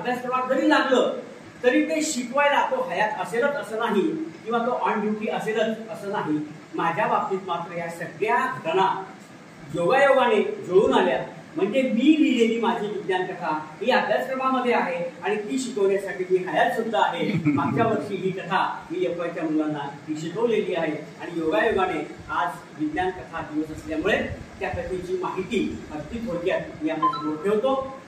अभ्यासक्रमात जरी लागलं तरी ते शिकवायला तो हयात असेलच असं नाही, किंवा तो ऑन ड्युटी असेलच असं नाही. माझ्या बाबतीत मात्र या सगळ्या घटना योगायोगाने जुळून आल्या. म्हणजे मी लिहिलेली माझी विज्ञान कथा ही अभ्यासक्रमामध्ये आहे आणि ती शिकवण्यासाठी मी हयात सुद्धा आहे. मागच्या वर्षी ही कथा मी एफवायच्या मुलांना ती शिकवलेली आहे आणि योगायोगाने आज विज्ञान कथा दिवस असल्यामुळे त्या कथेची माहिती अगदी थोडक्यात मी आपल्यासमोर ठेवतो.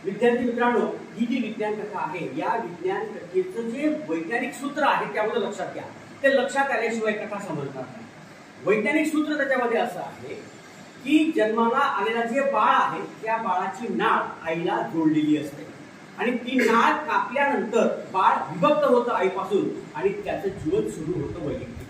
विद्यार्थी मित्रांनो, ही जी विज्ञान कथा आहे या विज्ञान कथेचं जे वैज्ञानिक सूत्र आहे त्यामध्ये लक्षात घ्या. ते लक्षात आल्याशिवाय कथा समजणार नाही. वैज्ञानिक सूत्र त्याच्यामध्ये असं आहे की जन्माला आलेला जे बाळ आहे त्या बाळाची नाळ आईला जोडलेली असते आणि ती नाळ कापल्यानंतर बाळ विभक्त होतं आईपासून आणि त्याचं जीवन सुरू होतं वैयक्तिक.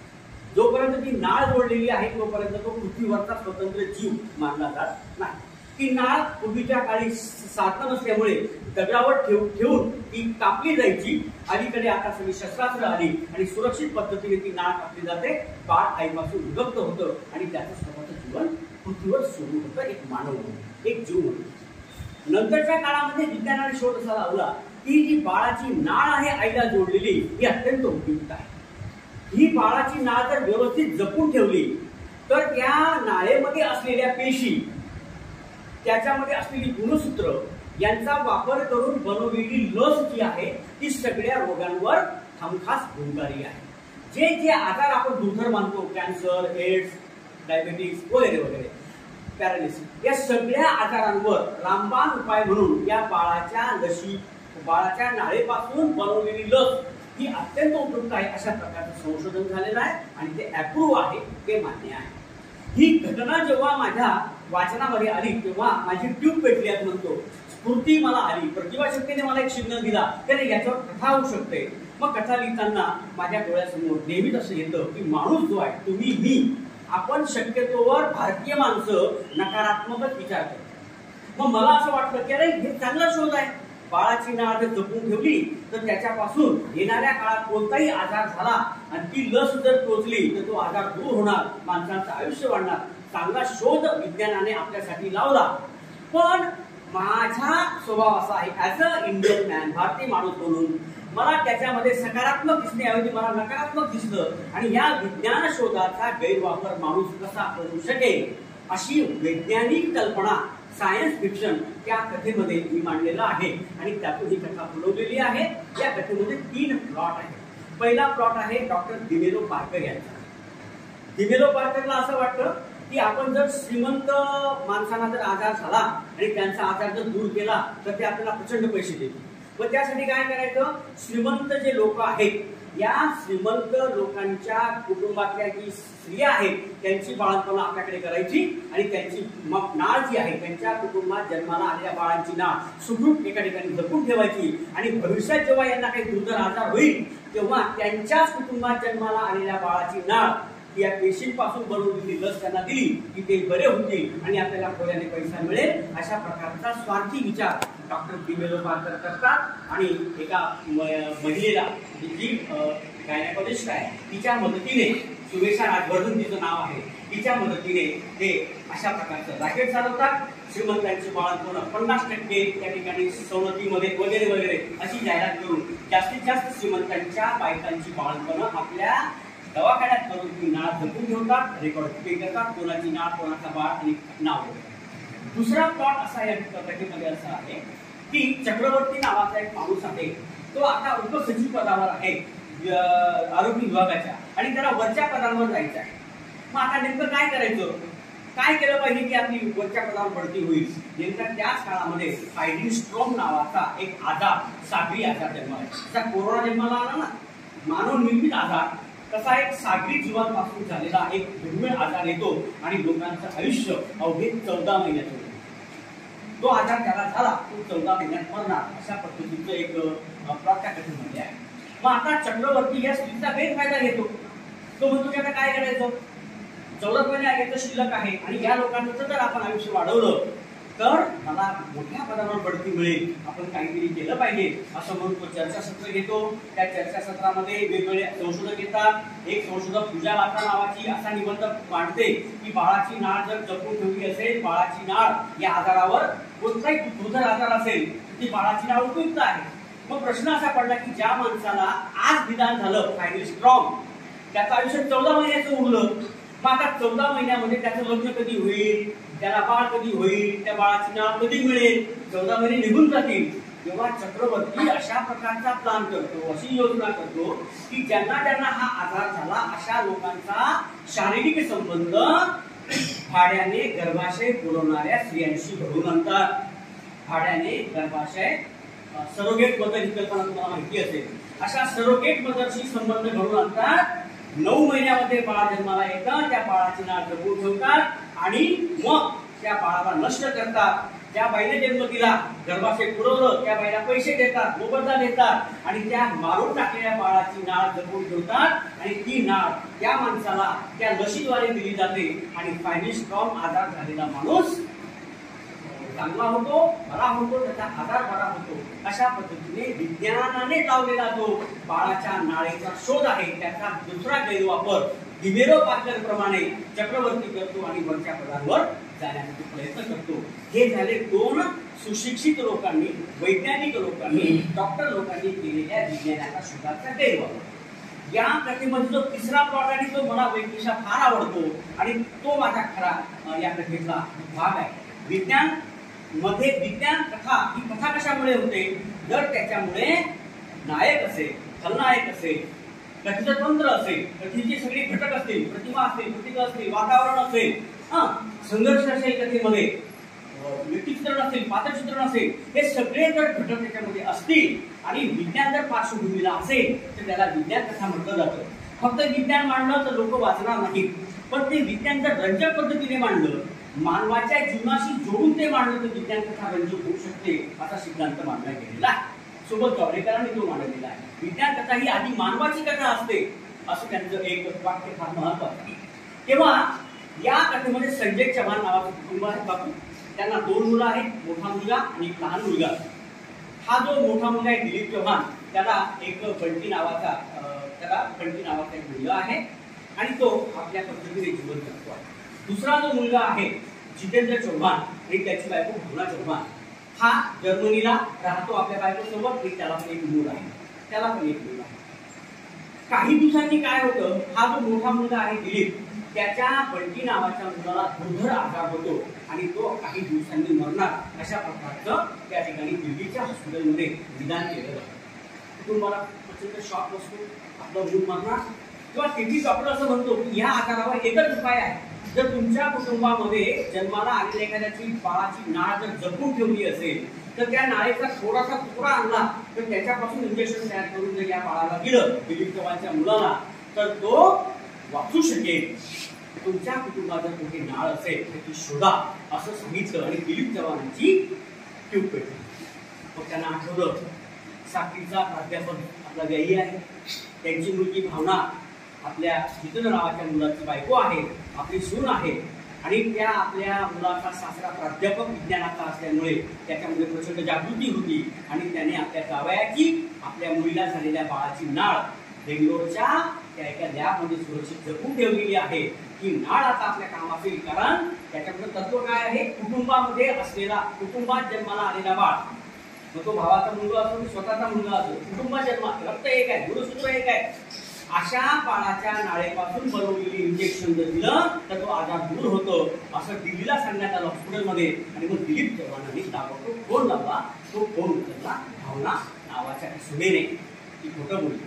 जोपर्यंत ती नाळ जोडलेली आहे तोपर्यंत तो पृथ्वीवरचा स्वतंत्र जीव मानला जात नाही. ती नाळ पूर्वीच्या काळी साधन नसल्यामुळे दगडावर ठेवून ती कापली जायची. अलीकडे आता सगळी शस्त्रास्त्र आली आणि सुरक्षित पद्धतीने ती नाळ कापली जाते. बाळ आईपासून विभक्त होतं आणि त्याचं स्वतःचं जीवन पृथ्वीवर सुरू होतं, एक मानव म्हणून, एक जीव म्हणून. नंतरच्या काळामध्ये विज्ञानाने शोध असा लावला की जी बाळाची नाळ आहे आईला जोडलेली ही अत्यंत उपयुक्त आहे. ही बाळाची नाळ जर व्यवस्थित जपून ठेवली तर त्या नाळेमध्ये असलेल्या पेशी, त्याच्यामध्ये असलेली गुणसूत्र यांचा वापर करून बनवलेली लस जी आहे ती सगळ्या रोगांवर हमखास गुणकारी आहे. जे जे आजार आपण दुर्धर मानतो, कॅन्सर, एड्स, डायबेटिस वगैरे वगैरे, पॅरालिसिस, या सगळ्या आजारांवर रामबाण उपाय म्हणून या बाळाच्या नाळेपासून बनवलेली लस ही अत्यंत उपयुक्त आहे. अशा प्रकारचं संशोधन झालेलं आहे आणि ते अप्रूव्ह आहे, ते मान्य आहे. ही घटना जेव्हा माझ्या वाचनामध्ये आली तेव्हा माझी ट्यूब पेटली असं म्हणतो, स्फूर्ती मला आली, प्रतिभाशक्तीने मला एक सिग्नल दिला की याच्यावर कथा होऊ शकते. मग कथा लिहिताना माझ्या डोळ्यासमोर नेहमीच असं येतं की माणूस जो आहे, तुम्ही, मी, आपण शक्यतोवर भारतीय माणसं नकारात्मकच विचार करतो. मग मला असं वाटलं की अरे हे चांगला शोध आहे. बाळाची नाळ जर जपून ठेवली तर त्याच्यापासून येणाऱ्या काळात कोणताही आजार झाला आणि ती लस जर टोचली तर तो आजार दूर होणार, माणसांचं आयुष्य वाढणार. चांगला शोध विज्ञानाने आपल्यासाठी लावला. पण माझा स्वभाव असा आहे, ऍज अ इंडियन मॅन, भारतीय माणूस म्हणून मला त्याच्यामध्ये सकारात्मक दिसण्याऐवजी मला नकारात्मक दिसलं आणि या विज्ञान शोधाचा गैरवापर माणूस कसा करू शकेल अशी वैज्ञानिक कल्पना, सायन्स फिक्शन त्या कथेमध्ये मी मांडलेलं आहे आणि त्यातून ही कथा फुलवलेली आहे. या कथेमध्ये 3 प्लॉट आहेत. पहिला प्लॉट आहे डॉक्टर डिमेलो पार्कर यांचा. डिमेलो पार्करला असं वाटतं की आपण जर श्रीमंत माणसांना जर आजार झाला आणि त्यांचा आजार जर दूर केला तर ते आपल्याला प्रचंड पैसे देतील. मग त्यासाठी काय करायचं, श्रीमंत जे लोक आहेत या श्रीमंत लोकांच्या कुटुंबातल्या जी स्त्रिया आहेत त्यांची बाळंतपणं आपल्याकडे करायची आणि त्यांची नाळ जी आहे त्यांच्या कुटुंबात जन्माला आलेल्या बाळांची नाळ सुखरूप एका ठिकाणी जपून ठेवायची आणि भविष्यात जेव्हा यांना काही दुर्धर आजार होईल तेव्हा त्यांच्याच कुटुंबात जन्माला आलेल्या बाळाची नाळ या पेशींपासून बनवलेली लस त्यांना दिली की ते बरे होतील आणि आपल्याला थोड्याने पैसा मिळेल. अशा प्रकारचा स्वार्थी विचार डॉक्टर डिमेलो पार्कर करतात आणि एका महिलेला जी गायनेकोलॉजिस्ट आहे तिच्या मदतीने, सुरेशा राजवर्धन तिचं नाव आहे, तिच्या मदतीने ते अशा प्रकारचं रॅकेट चालवतात. श्रीमंतांची बाळंतपणं 50% त्या ठिकाणी सवलतीमध्ये वगैरे वगैरे अशी जाहिरात करून जास्तीत जास्त श्रीमंतांच्या बायकांची बाळंतपणं आपल्या दवाखान्यात करून ती नाळ जपून ठेवतात, रेकॉर्ड करतात, कोणाची नाळ, कोणाचा बाळ आणि नाव. दुसरा प्लॉट असा या कथेमध्ये असा आहे की चक्रवर्ती नावाचा एक माणूस आहे. तो आता उपसचिव पदावर आहे आरोग्य विभागाच्या आणि त्याला वरच्या पदांवर जायचं आहे. मग आता नेमकं काय करायचं, काय केलं पाहिजे की आपली वरच्या पदावर बढती होईल. नेमका त्याच काळामध्ये हायड्रीन स्ट्रोम नावाचा एक आजार, सागरी आजार जन्माला आला. कोरोना जन्माला आला ना, मानव निर्मित आजार, तसा एक सागरी जीवांपासून झालेला एक दुर्मिळ आजार येतो आणि लोकांचं आयुष्य अवघे 14 महिन्याचं होतं. तो आजार त्याला झाला, तो 14 महिन्यात मरणार, अशा पद्धतीचं एक प्लॉट त्या कथेमध्ये आहे. मग आता चक्रवर्ती या स्त्रीचा गैरफायदा घेतो. तो म्हणतो की आता काय करायचं, 14 महिने याचं शिल्लक आहे आणि या लोकांचं जर आपण आयुष्य वाढवलं तर मला मोठ्या पदावर बढती मिळेल, आपण काहीतरी केलं पाहिजे असं म्हणून तो चर्चासत्र घेतो. त्या चर्चासत्रामध्ये वेगवेगळे संशोधक येतात. एक संशोधक पूजा लाथा नावाची असा निबंध मांडते की बाळाची नाळ जर जपून ठेवली असेल, बाळाची नाळ या आजारावर कोणताही दुर्धर आजार असेल ती बाळाची नाळ उपयुक्त आहे. मग प्रश्न असा पडला की ज्या माणसाला आज निदान झालं फायनली स्ट्रॉंग, त्याचं आयुष्य 14 महिन्याचं उरलं, मग आता 14 महिन्यामध्ये त्याचं लग्न कधी होईल, त्याला बाळ कधी होईल, त्या बाळाची नाळ कधी मिळेल, 14 महिने निघून जातील. तेव्हा चक्रवर्ती अशा प्रकारचा प्लॅन करतो, अशी योजना करतो की ज्यांना ज्यांना हा आजार झाला अशा लोकांचा शारीरिक संबंध भाड्याने गर्भाशय पुरवणाऱ्या स्त्रियांशी घडवून आणतात. भाड्याने गर्भाशय सरोगेट मदर ही कल्पना तुम्हाला माहिती असेल. अशा सरोगेट मदरशी संबंध घडवून आणतात. 9 महिन्यामध्ये बाळ जन्माला येतं, त्या बाळाची नाळ जपून ठेवतात आणि मग त्या बाळाला नष्ट करतात. त्या बाईने जन्म दिला, गर्भाशय पुरवलं, त्या बाईला पैसे देतात, मोबदला देतात आणि त्या मारून टाकलेल्या बाळाची नाळ जपून ठेवतात आणि ती नाळ त्या माणसाला त्या लशीद्वारे दिली जाते आणि फायनली स्ट्रॉंग आजार झालेला माणूस चांगला होतो, बरा होतो, त्याचा आजार बरा होतो. अशा पद्धतीने विज्ञानाने लावलेला जो बाळाच्या नाळेचा शोध आहे त्याचा दुसरा गैरवापर दिमेरो पार्कर प्रमाणे चक्रवर्ती करतो आणि वरच्या पदावर जाण्यासाठी प्रयत्न करतो. हे झाले 2 सुशिक्षित लोकांनी, वैज्ञानिक लोकांनी, डॉक्टर लोकांनी केलेल्या विज्ञानाच्या शोधाचा गैरवापर. या कथेमध्ये जो तिसरा प्लॉट आणि तो मला वैज्ञानिक फार आवडतो आणि तो माझा खरा या कथेतला भाग आहे. विज्ञान मध्ये विज्ञान कथा, ही कथा कशामुळे होते, जर त्याच्यामुळे नायक असेल, खलनायक असेल, कथेचं तंत्र असेल, कथेचे सगळे घटक असतील, प्रतिमा असतील, प्रतीक असतील, वातावरण असेल, संघर्ष असेल, कथेमध्ये व्यक्तिचित्रण असेल, पात्रचित्रण असेल, हे सगळे जर घटक त्याच्यामध्ये असतील आणि विज्ञान जर पार्श्वभूमीला असेल तर त्याला विज्ञान कथा म्हटलं जातं. फक्त विज्ञान मांडलं तर लोक वाचणार नाहीत, पण ते विज्ञान जर रंजक पद्धतीने मांडलं, मानवाच्या जीवनाशी जोडून ते मांडलं तर विज्ञान कथा रंजक होऊ शकते असा सिद्धांत मांडला गेलेला आहे. सोबत जावडेकरांनी तो मांडलेला आहे. विज्ञान कथा ही आधी मानवाची कथा असते असं त्यांचं एक वाक्य फार महत्वाचं आहे. तेव्हा या कथेमध्ये संजय चव्हाण नावाचं कुटुंब आहे बापू. त्यांना 2 मुलं आहेत, मोठा मुलगा आणि एक लहान मुलगा. हा जो मोठा मुलगा आहे दिलीप चव्हाण, त्याला एक बंटी नावाचा एक मुलगा आहे आणि तो आपल्या पद्धतीने जीवन जगतो आहे. दुसरा जो मुलगा आहे जितेंद्र चव्हाण आणि त्याची बायको भावना चव्हाण, हा जर्मनीला राहतो आपल्या बायकोसोबत आणि त्याला पण एक मूल आहे. काही दिवसांनी काय होतं, हा जो मोठा मुलगा आहे दिलीप, त्याच्या बंटी नावाच्या मुलाला दुर्धर आजार होतो आणि तो काही दिवसांनी मरणार अशा प्रकारचं त्या ठिकाणी दिल्लीच्या हॉस्पिटलमध्ये निदान केलं जातं. कुटुंबाला प्रचंड शॉक बसतो, आपलं मूल मरणार. किंवा तिथी डॉक्टर असं म्हणतो की या आजारावर एकच उपाय आहे, जर तुमच्या कुटुंबामध्ये जन्माला आलेल्या एखाद्याची बाळाची नाळ जर जपून ठेवली असेल तर त्या नाळेचा थोडासा तुकडा आणला तर त्याच्यापासून इंजेक्शन तयार करून जर या बाळाला दिलं, दिलीप चव्हाणच्या मुलाला, तर तो वाचू शकेल. तुमच्या कुटुंबात जर कुठे नाळ असेल तर ती शोधा असं सांगितलं आणि दिलीप चव्हाणांची ट्यूब पेटली. मग त्यांना आठवलं साखरीचा प्राध्यापक आपला व्याही आहे, त्यांची मुलगी भावना आपल्या जितेंद्र नावाच्या मुलाची बायको आहे, आपली सून आहे आणि त्या आपल्या मुलाचा सासरा प्राध्यापक विज्ञानाचा असल्यामुळे त्याच्यामध्ये प्रचंड जागृती होती आणि त्याने आपल्या जावयाची, आपल्या मुलीला झालेल्या बाळाची नाळ बेंगलोरच्या त्या एका लॅबमध्ये सुरक्षित जपून ठेवलेली आहे. ही नाळ आता आपल्या कामाची, कारण त्याच्यामध्ये तत्व काय आहे, कुटुंबात जन्माला आलेला बाळ, मग तो भावाचा मुलगा असो की स्वतःचा मुलगा असो, कुटुंबात जन्मात रक्त एक आहे, गुणसूत्र एक आहे, अशा बाळाच्या नाळेपासून बनवलेली इंजेक्शन जर दिलं तर तो आजार दूर होतो असं दिल्लीला सांगण्यात आलं हॉस्पिटलमध्ये. आणि मग दिलीप चव्हाणांनी ताबडतोब फोन लावला. तो फोन उचलला भावना नावाच्या सुनेने, ती खोटं बोलली.